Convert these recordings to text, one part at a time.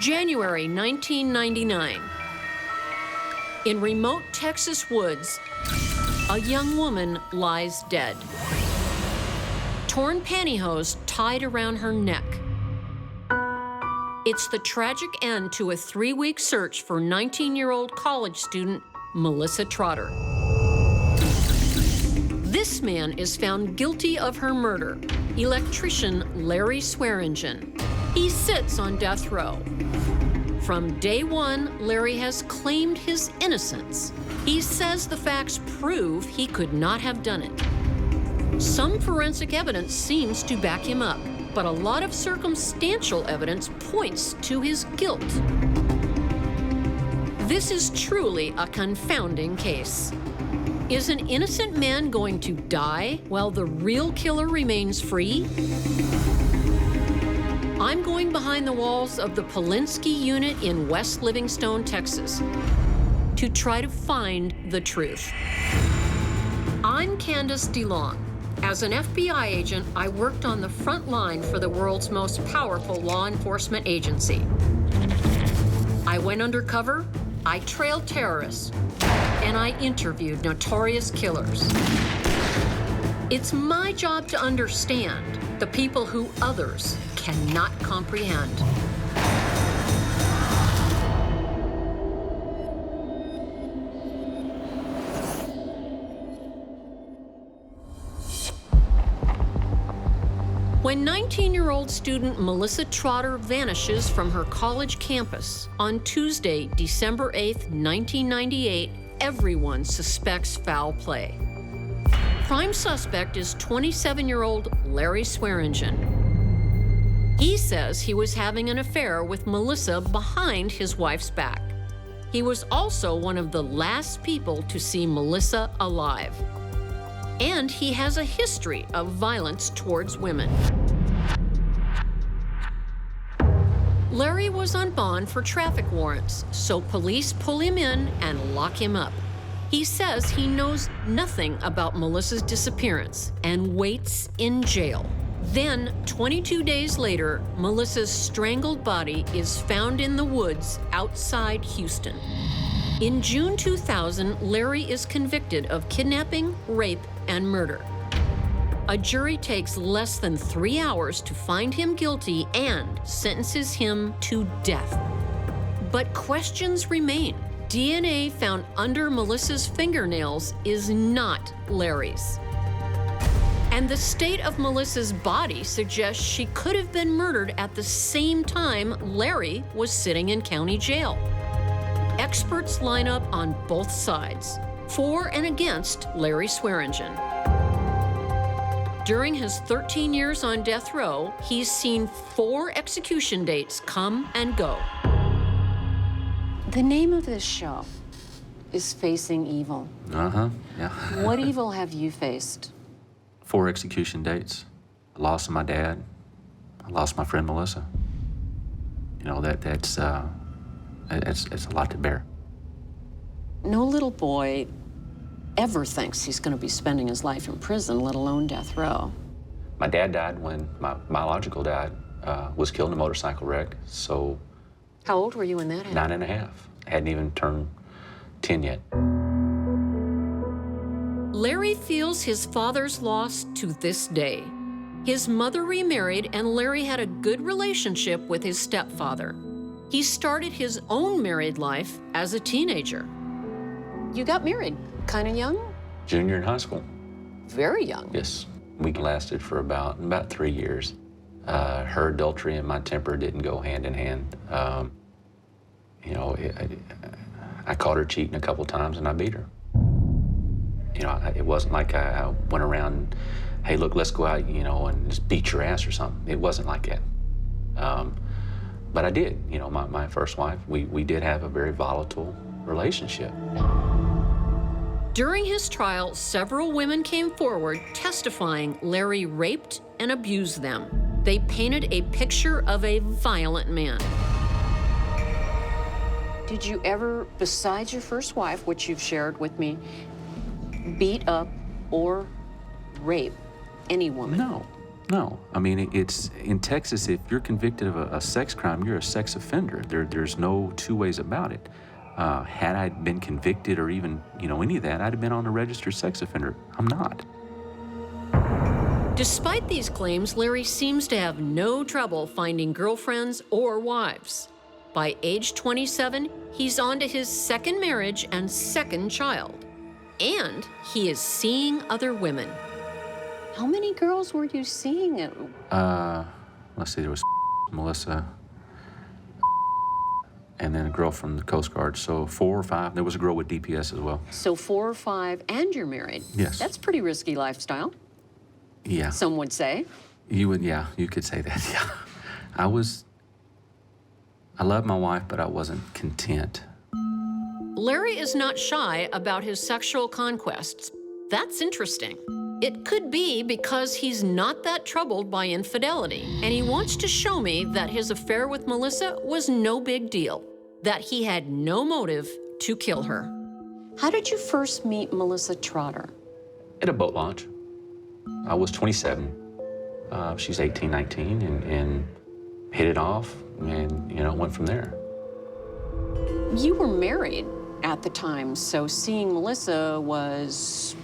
January 1999. In remote Texas woods, a young woman lies dead. Torn pantyhose tied around her neck. It's the tragic end to a 3-week search for 19-year-old college student Melissa Trotter. This man is found guilty of her murder, electrician Larry Swearingen. He sits on death row. From day one, Larry has claimed his innocence. He says the facts prove he could not have done it. Some forensic evidence seems to back him up, but a lot of circumstantial evidence points to his guilt. This is truly a confounding case. Is an innocent man going to die while the real killer remains free? I'm going behind the walls of the Polinsky unit in West Livingstone, Texas, to try to find the truth. I'm Candice DeLong. As an FBI agent, I worked on the front line for the world's most powerful law enforcement agency. I went undercover, I trailed terrorists, and I interviewed notorious killers. It's my job to understand the people who others cannot comprehend. When 19-year-old student Melissa Trotter vanishes from her college campus on Tuesday, December 8th, 1998, everyone suspects foul play. Prime suspect is 27-year-old Larry Swearingen. He says he was having an affair with Melissa behind his wife's back. He was also one of the last people to see Melissa alive. And he has a history of violence towards women. Larry was on bond for traffic warrants, so police pull him in and lock him up. He says he knows nothing about Melissa's disappearance and waits in jail. Then, 22 days later, Melissa's strangled body is found in the woods outside Houston. In June 2000, Larry is convicted of kidnapping, rape, and murder. A jury takes less than 3 hours to find him guilty and sentences him to death. But questions remain. DNA found under Melissa's fingernails is not Larry's. And the state of Melissa's body suggests she could have been murdered at the same time Larry was sitting in county jail. Experts line up on both sides, for and against Larry Swearingen. During his 13 years on death row, he's seen 4 execution dates come and go. The name of this show is Facing Evil. Yeah. What evil have you faced? 4 execution dates. I lost my dad. I lost my friend Melissa. You know, it's a lot to bear. No little boy ever thinks he's going to be spending his life in prison, let alone death row. My dad died when my biological dad was killed in a motorcycle wreck, so... How old were you when that happened? 9 and a half. I hadn't even turned 10 yet. Larry feels his father's loss to this day. His mother remarried, and Larry had a good relationship with his stepfather. He started his own married life as a teenager. You got married kind of young? Junior in high school. Very young. Yes. We lasted for about 3 years. Her adultery and my temper didn't go hand in hand. You know, I caught her cheating a couple times and I beat her. You know, it wasn't like I went around, hey, look, let's go out, you know, and just beat your ass or something. It wasn't like that. But I did, you know, my first wife, we did have a very volatile relationship. During his trial, several women came forward testifying Larry raped and abused them. They painted a picture of a violent man. Did you ever, besides your first wife, which you've shared with me, beat up or rape any woman? No. No. I mean, it's in Texas, if you're convicted of a sex crime, you're a sex offender. There's no two ways about it. Had I been convicted or even, any of that, I'd have been on the registered sex offender. I'm not. Despite these claims, Larry seems to have no trouble finding girlfriends or wives. By age 27, he's on to his second marriage and second child. And he is seeing other women. How many girls were you seeing? Let's see, there was Melissa, and then a girl from the Coast Guard, so 4 or 5. There was a girl with DPS as well. So 4 or 5, and you're married. Yes. That's pretty risky lifestyle, Yeah. some would say. You could say that, yeah. I loved my wife, but I wasn't content. Larry is not shy about his sexual conquests. That's interesting. It could be because he's not that troubled by infidelity, and he wants to show me that his affair with Melissa was no big deal, that he had no motive to kill her. How did you first meet Melissa Trotter? At a boat launch. I was 27. She's 18, 19, and hit it off, and, went from there. You were married at the time, so seeing Melissa was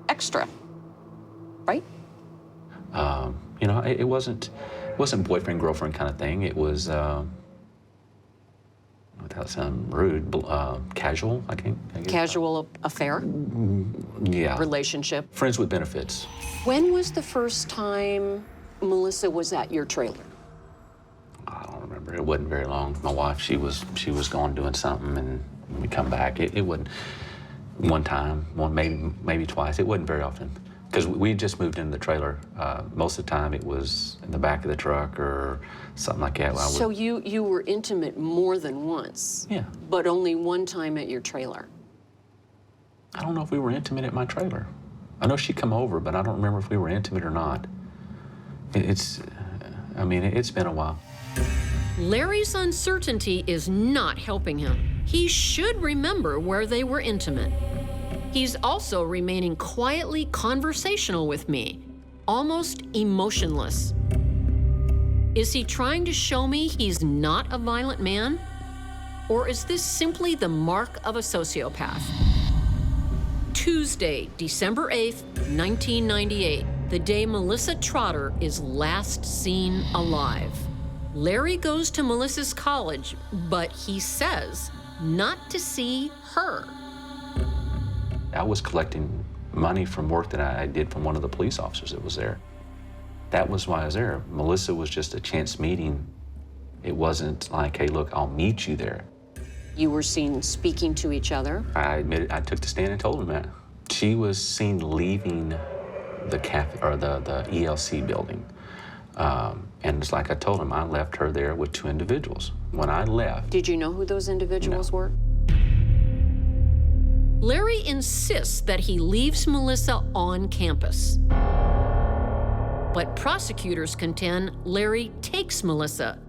extra, right? It wasn't boyfriend, girlfriend kind of thing. It was, without sounding rude, casual, I guess. Casual affair? Yeah. Relationship? Friends with benefits. When was the first time Melissa was at your trailer? I don't remember. It wasn't very long. My wife, she was gone doing something, and we come back. It wasn't one time, maybe twice. It wasn't very often, because we just moved into the trailer. Most of the time, it was in the back of the truck or something like that. So you were intimate more than once? Yeah. But only one time at your trailer? I don't know if we were intimate at my trailer. I know she'd come over, but I don't remember if we were intimate or not. It's been a while. Larry's uncertainty is not helping him. He should remember where they were intimate. He's also remaining quietly conversational with me, almost emotionless. Is he trying to show me he's not a violent man? Or is this simply the mark of a sociopath? Tuesday, December 8th, 1998, the day Melissa Trotter is last seen alive. Larry goes to Melissa's college, but he says not to see her. I was collecting money from work that I did from one of the police officers that was there. That was why I was there. Melissa was just a chance meeting. It wasn't like, hey, look, I'll meet you there. You were seen speaking to each other? I admitted, I took the stand and told him that. She was seen leaving the cafe, or the ELC building. And it's like I told him, I left her there with 2 individuals. When I left... Did you know who those individuals were? Larry insists that he leaves Melissa on campus. But prosecutors contend Larry takes Melissa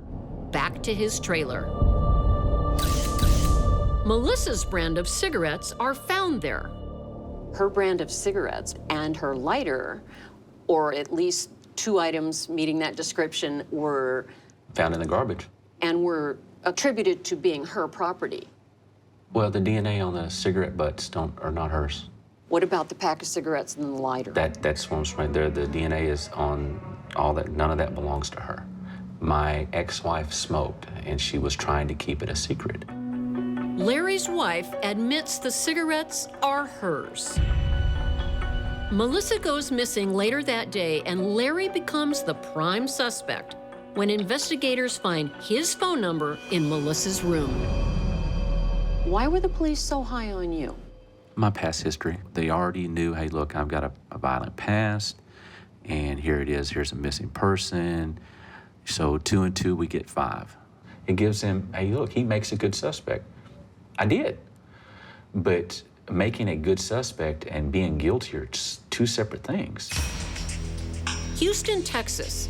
back to his trailer. Melissa's brand of cigarettes are found there. Her brand of cigarettes and her lighter, or at least 2 items meeting that description, were found in the garbage. And were attributed to being her property. Well, the DNA on the cigarette butts are not hers. What about the pack of cigarettes and the lighter? That's what I'm saying. The DNA is on all that. None of that belongs to her. My ex-wife smoked, and she was trying to keep it a secret. Larry's wife admits the cigarettes are hers. Melissa goes missing later that day, and Larry becomes the prime suspect when investigators find his phone number in Melissa's room. Why were the police so high on you? My past history. They already knew, hey, look, I've got a violent past, and here it is, here's a missing person. So 2 and 2, we get 5. It gives them, hey, look, he makes a good suspect. I did. But making a good suspect and being guilty are just 2 separate things. Houston, Texas.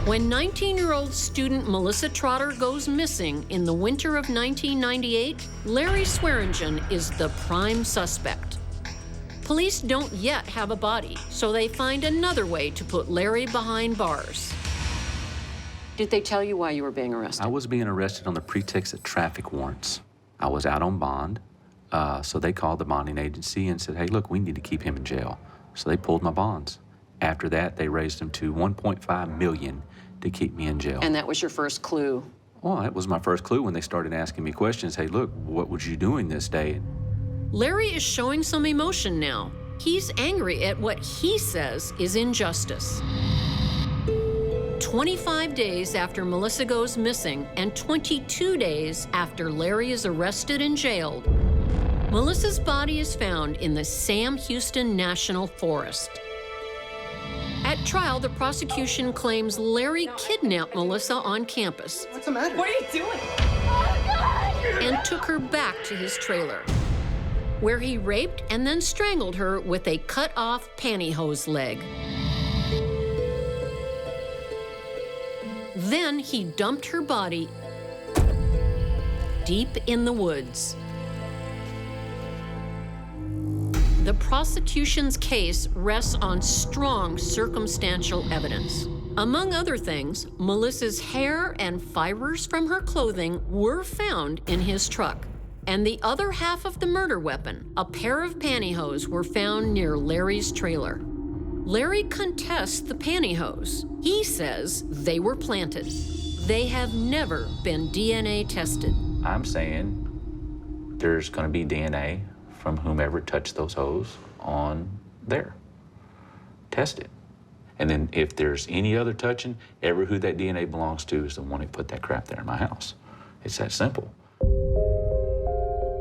When 19-year-old student Melissa Trotter goes missing in the winter of 1998, Larry Swearingen is the prime suspect. Police don't yet have a body, so they find another way to put Larry behind bars. Did they tell you why you were being arrested? I was being arrested on the pretext of traffic warrants. I was out on bond, so they called the bonding agency and said, hey, look, we need to keep him in jail. So they pulled my bonds. After that, they raised them to $1.5 million to keep me in jail. And that was your first clue? Well, that was my first clue when they started asking me questions. Hey, look, what was you doing this day? Larry is showing some emotion now. He's angry at what he says is injustice. 25 days after Melissa goes missing and 22 days after Larry is arrested and jailed, Melissa's body is found in the Sam Houston National Forest. At trial, the prosecution claims Larry kidnapped Melissa on campus. What's the matter? What are you doing? And took her back to his trailer, where he raped and then strangled her with a cut-off pantyhose leg. Then he dumped her body deep in the woods. The prosecution's case rests on strong circumstantial evidence. Among other things, Melissa's hair and fibers from her clothing were found in his truck. And the other half of the murder weapon, a pair of pantyhose, were found near Larry's trailer. Larry contests the pantyhose. He says they were planted. They have never been DNA tested. I'm saying there's going to be DNA from whomever touched those hose on there. Test it. And then if there's any other touching, who that DNA belongs to is the one who put that crap there in my house. It's that simple.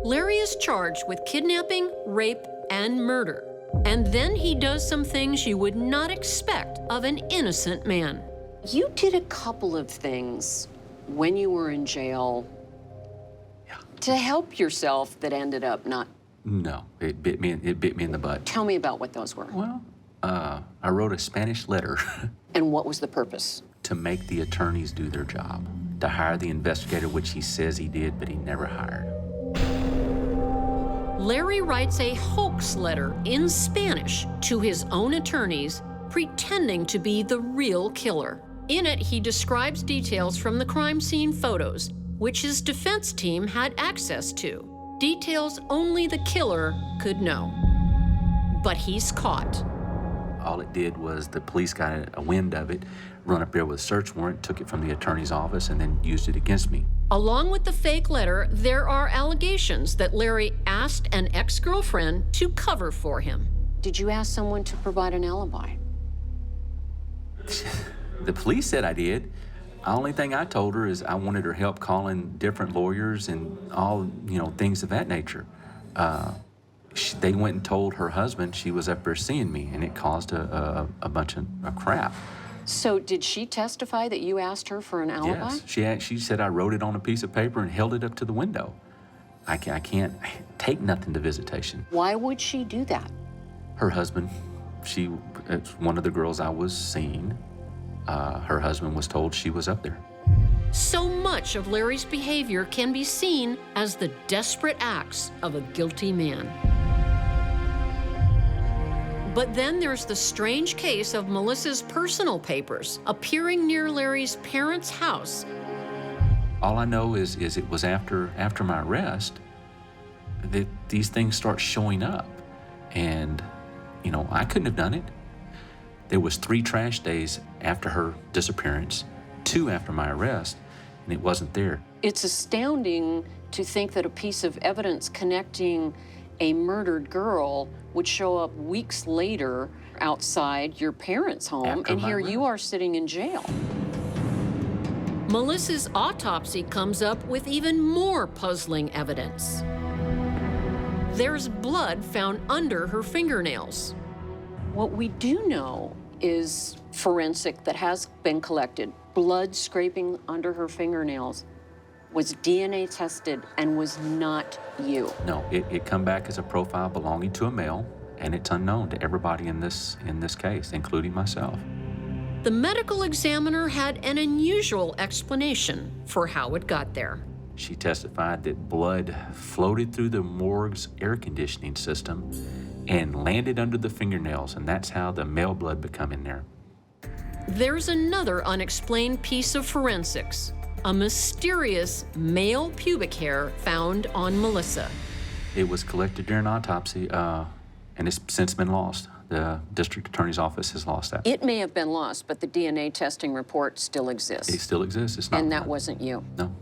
Larry is charged with kidnapping, rape, and murder. And then he does some things you would not expect of an innocent man. You did a couple of things when you were in jail to help yourself that ended up not. No, it bit me in the butt. Tell me about what those were. Well, I wrote a Spanish letter And what was the purpose? to make the attorneys do their job, to hire the investigator, which he says he did, but he never hired. Larry writes a hoax letter in Spanish to his own attorneys, pretending to be the real killer. In it, he describes details from the crime scene photos, which his defense team had access to. Details only the killer could know. But he's caught. All it did was the police got a wind of it, run up there with a search warrant, took it from the attorney's office, and then used it against me. Along with the fake letter, there are allegations that Larry asked an ex-girlfriend to cover for him. Did you ask someone to provide an alibi? The police said I did. The only thing I told her is I wanted her help calling different lawyers and all, things of that nature. They went and told her husband she was up there seeing me, and it caused a bunch of crap. So did she testify that you asked her for an alibi? Yes, she said I wrote it on a piece of paper and held it up to the window. I can't take nothing to visitation. Why would she do that? Her husband, it's one of the girls I was seeing. Her husband was told she was up there. So much of Larry's behavior can be seen as the desperate acts of a guilty man. But then there's the strange case of Melissa's personal papers appearing near Larry's parents' house. All I know is it was after my arrest that these things start showing up. And, I couldn't have done it. There was 3 trash days after her disappearance, 2 after my arrest, and it wasn't there. It's astounding to think that a piece of evidence connecting a murdered girl would show up weeks later outside your parents' home, After and my here arrest. you are sitting in jail. Melissa's autopsy comes up with even more puzzling evidence. There's blood found under her fingernails. What we do know is forensic that has been collected. Blood scraping under her fingernails was DNA tested and was not you. No, it come back as a profile belonging to a male, and it's unknown to everybody in this case, including myself. The medical examiner had an unusual explanation for how it got there. She testified that blood floated through the morgue's air conditioning system and landed under the fingernails, and that's how the male blood become in there. There's another unexplained piece of forensics, a mysterious male pubic hair found on Melissa. It was collected during autopsy, and it's since been lost. The district attorney's office has lost that. It may have been lost, but the DNA testing report still exists. It still exists. It's not. And that wasn't you. No.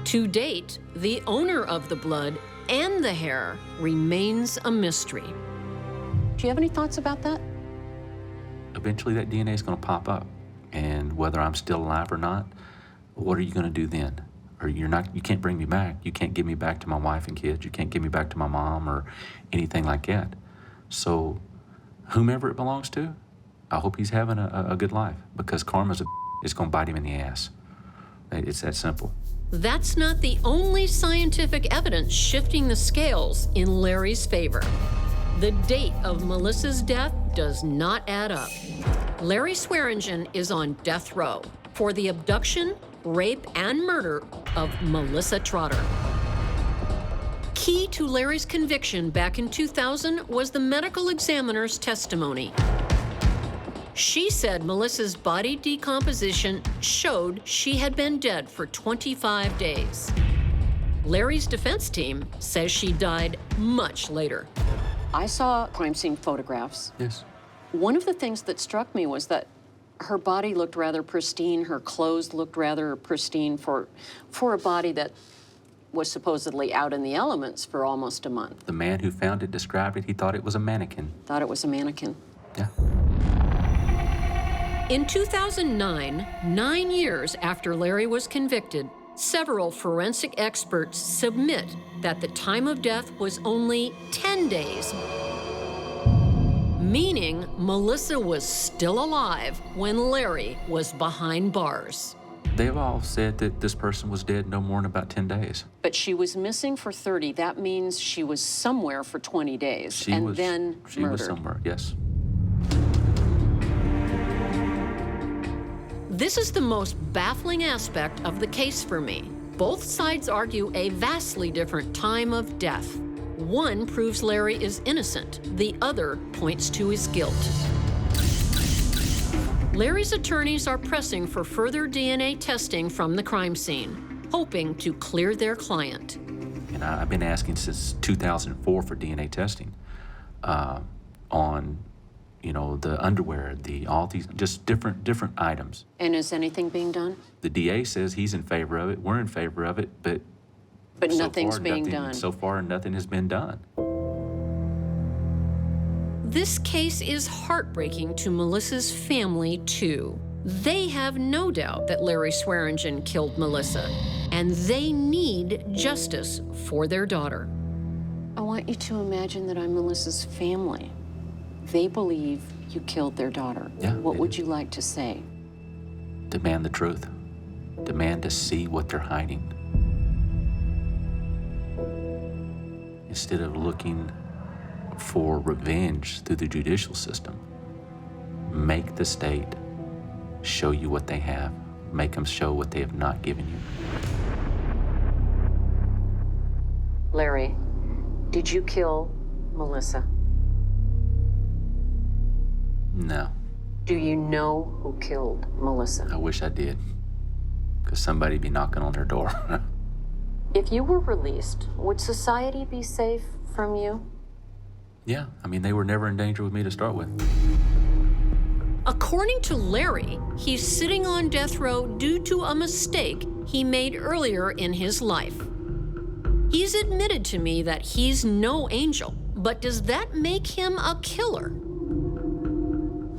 To date, the owner of the blood and the hair remains a mystery. Do you have any thoughts about that? Eventually that DNA is going to pop up, and whether I'm still alive or not, what are you going to do then? Or you can't bring me back. You can't give me back to my wife and kids. You can't give me back to my mom or anything like that. So whomever it belongs to, I hope he's having a good life, because karma's it's going to bite him in the ass. It's that simple. That's not the only scientific evidence shifting the scales in Larry's favor. The date of Melissa's death does not add up. Larry Swearingen is on death row for the abduction, rape, and murder of Melissa Trotter. Key to Larry's conviction back in 2000 was the medical examiner's testimony. She said Melissa's body decomposition showed she had been dead for 25 days. Larry's defense team says she died much later. I saw crime scene photographs. Yes. One of the things that struck me was that her body looked rather pristine. Her clothes looked rather pristine for a body that was supposedly out in the elements for almost a month. The man who found it described it. He thought it was a mannequin. Thought it was a mannequin. Yeah. In 2009, 9 years after Larry was convicted, several forensic experts submit that the time of death was only 10 days, meaning Melissa was still alive when Larry was behind bars. They've all said that this person was dead no more than about 10 days. But she was missing for 30. That means she was somewhere for 20 days She and was, then she murdered. was somewhere, yes. This is the most baffling aspect of the case for me. Both sides argue a vastly different time of death. One proves Larry is innocent, the other points to his guilt. Larry's attorneys are pressing for further DNA testing from the crime scene, hoping to clear their client. And I've been asking since 2004 for DNA testing on, you know, the underwear, all these, just different items. And is anything being done? The DA says he's in favor of it, we're in favor of it, but so nothing's far, being nothing, done. So far, nothing has been done. This case is heartbreaking to Melissa's family, too. They have no doubt that Larry Swearingen killed Melissa, and they need justice for their daughter. I want you to imagine that I'm Melissa's family. They believe you killed their daughter. Yeah, What would you like to say? Demand the truth. Demand to see what they're hiding. Instead of looking for revenge through the judicial system, make the state show you what they have. Make them show what they have not given you. Larry, did you kill Melissa? No, Do you know who killed Melissa? I wish I did, because somebody'd be knocking on their door. If you were released, would society be safe from you? Yeah, I mean, they were never in danger with me to start with. According to Larry, he's sitting on death row due to a mistake he made earlier in his life. He's admitted to me that he's no angel, but does that make him a killer?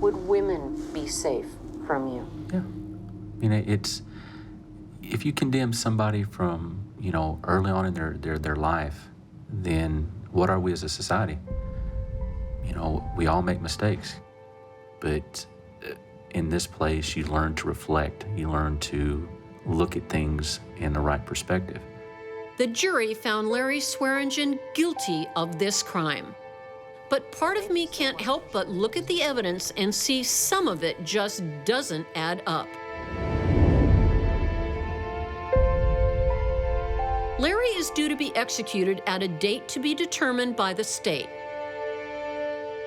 Would women be safe from you? Yeah. I mean, it's, if you condemn somebody from, you know, early on in their life, then what are we as a society? You know, we all make mistakes, but in this place, you learn to reflect. You learn to look at things in the right perspective. The jury found Larry Swearingen guilty of this crime. But part of me can't help but look at the evidence and see some of it just doesn't add up. Larry is due to be executed at a date to be determined by the state.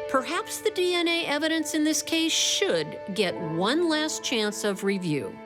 Perhaps the DNA evidence in this case should get one last chance of review.